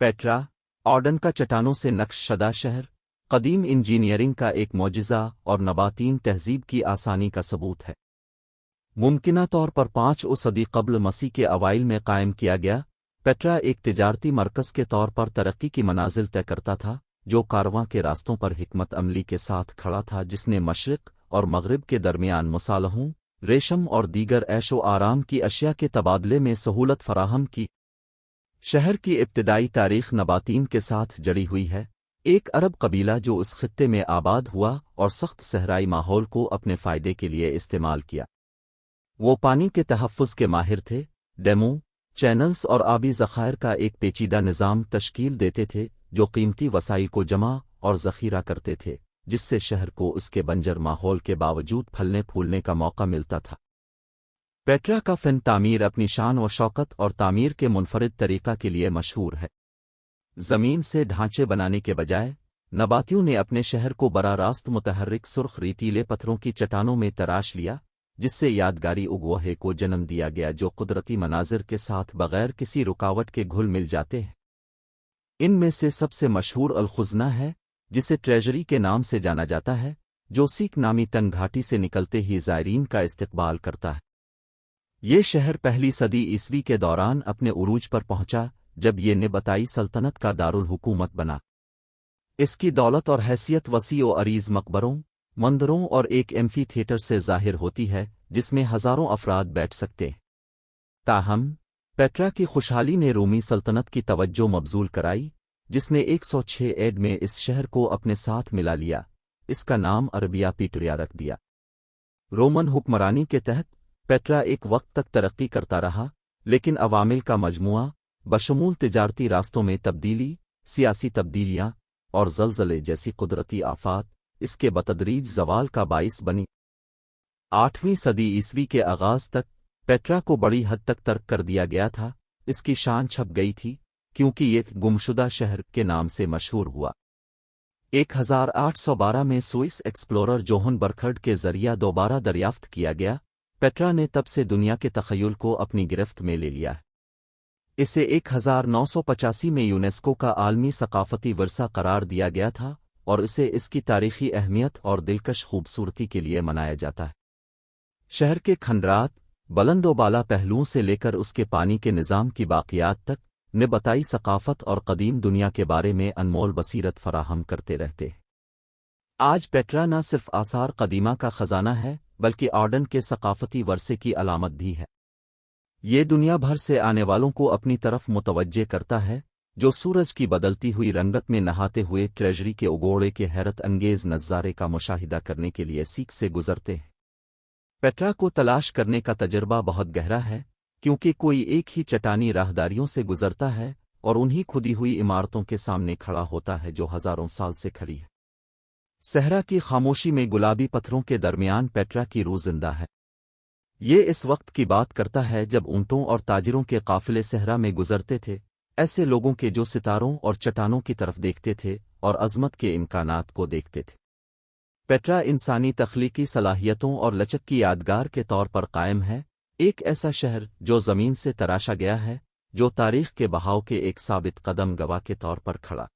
Petra, Orton का चट्टानों से नक्श-शदा शहर, कदीम इंजीनियरिंग का एक मौजिज़ा और नबातीन तहज़ीब की आसानी का सबूत है। मुमकिना तौर पर 5 सदी कब्ल मसीह के अवाइल में कायम किया गया, पेट्रा एक तिजारती मरकज़ के तौर पर तरक्की की मनाजिल तय करता था, जो कारवां के रास्तों पर हिकमत अमली के साथ खड़ा था, जिसने मशरिक़ और मग़रिब के दरमियान मुसालहों, रेशम और दीगर ऐशो आराम की अशिया के तबादले में सहूलत फराहम की। शहर की इब्तिदाई तारीख़ नबातीन के साथ जड़ी हुई है। एक अरब कबीला जो उस खित्ते में आबाद हुआ और सख्त सहराई माहौल को अपने फ़ायदे के लिए इस्तेमाल किया। वो पानी के तहफ़्फ़ुज़ के माहिर थे, डैमों, चैनल्स और आबी ज़ख़ायर का एक पेचीदा निज़ाम तश्कील देते थे, जो कीमती वसाइल को जमा और ज़ख़ीरा करते थे, जिससे शहर को उसके बंजर माहौल के बावजूद फलने फूलने का मौका मिलता था। पेट्रा का फ़न तामीर अपनी शान व शौकत और तामीर के मुनफरिद तरीक़ा के लिए मशहूर है। ज़मीन से ढांचे बनाने के बजाय नबातियों ने अपने शहर को बराह रास्त मुतहर्रिक सुर्ख रेतीले पत्थरों की चट्टानों में तराश लिया, जिससे यादगारी उगवहे को जन्म दिया गया, जो कुदरती मनाजिर के साथ बग़ैर किसी रुकावट के घुल मिल जाते हैं। इनमें से सबसे मशहूर अल-खुज़ना है, जिसे ट्रेजरी के नाम से जाना जाता है, जो सीक नामी तंग घाटी से निकलते ही ज़ायरीन का इस्तकबाल करता है। ये शहर पहली सदी ईस्वी के दौरान अपने उरूज पर पहुंचा, जब ये निबताई सल्तनत का दारुल हुकूमत बना। इसकी दौलत और हैसियत वसी व अरीज़ मकबरों, मंदिरों और एक एम्फी थिएटर से ज़ाहिर होती है, जिसमें हज़ारों अफराद बैठ सकते हैं। ताहम, पेट्रा की खुशहाली ने रोमी सल्तनत की तवज्जो मबजूल कराई, जिसने 106 एड में इस शहर को अपने साथ मिला लिया। इसका नाम अरबिया पीटरिया रख दिया। रोमन हुक्मरानी के तहत पेट्रा एक वक्त तक तरक्की करता रहा, लेकिन अवामिल का मजमुआ बशमूल तिजारती रास्तों में तब्दीली, सियासी तब्दीलियाँ और ज़लज़ले जैसी कुदरती आफ़ात इसके बतदरीज ज़वाल का बाइस बनी। 8वीं सदी ईस्वी के आगाज़ तक पेट्रा को बड़ी हद तक तर्क कर दिया गया था। इसकी शान छप गई थी, क्योंकि ये गुमशुदा शहर के नाम से मशहूर हुआ। 1812 में स्विस एक्सप्लोरर जोहन बर्खर्ड के ज़रिया दोबारा दरियाफ्त किया गया। पेट्रा ने तब से दुनिया के तख़य्युल को अपनी गिरफ्त में ले लिया है। इसे 1985 में यूनेस्को का आलमी सकाफ़ती विरसा करार दिया गया था और इसे इसकी तारीख़ी अहमियत और दिलकश खूबसूरती के लिए मनाया जाता है। शहर के खंडरात, बुलंद व बाला पहलुओं से लेकर उसके पानी के निज़ाम की बाक़ियात तक निबताई सकाफ़त और कदीम दुनिया के बारे में अनमोल बसीरत फराहम करते रहते हैं। आज पेट्रा न सिर्फ आसार कदीमा का ख़जाना है, बल्कि ऑर्डन के सकाफ़ती वर्से की अलामत भी है। ये दुनिया भर से आने वालों को अपनी तरफ मुतवज्जे करता है, जो सूरज की बदलती हुई रंगत में नहाते हुए ट्रेजरी के उगोड़े के हैरत अंगेज़ नज़ारे का मुशाहिदा करने के लिए सीक से गुजरते हैं। पेट्रा को तलाश करने का तजर्बा बहुत गहरा है, क्योंकि कोई एक ही चट्टानी राहदारियों से गुजरता है और उन्हीं खुदी हुई इमारतों के सामने खड़ा होता है जो हज़ारों साल से खड़ी है। सहरा की खामोशी में गुलाबी पत्थरों के दरमियान पेट्रा की रूह जिंदा है। ये इस वक्त की बात करता है जब ऊँटों और ताजिरों के काफ़िले सहरा में गुजरते थे, ऐसे लोगों के जो सितारों और चट्टानों की तरफ देखते थे और अज़मत के इम्कानात को देखते थे। पेट्रा इंसानी तख्लीकी सलाहियतों और लचक की यादगार के तौर पर कायम है, एक ऐसा शहर जो ज़मीन से तराशा गया है, जो तारीख़ के बहाव के एक साबित कदम गवाह के तौर पर खड़ा।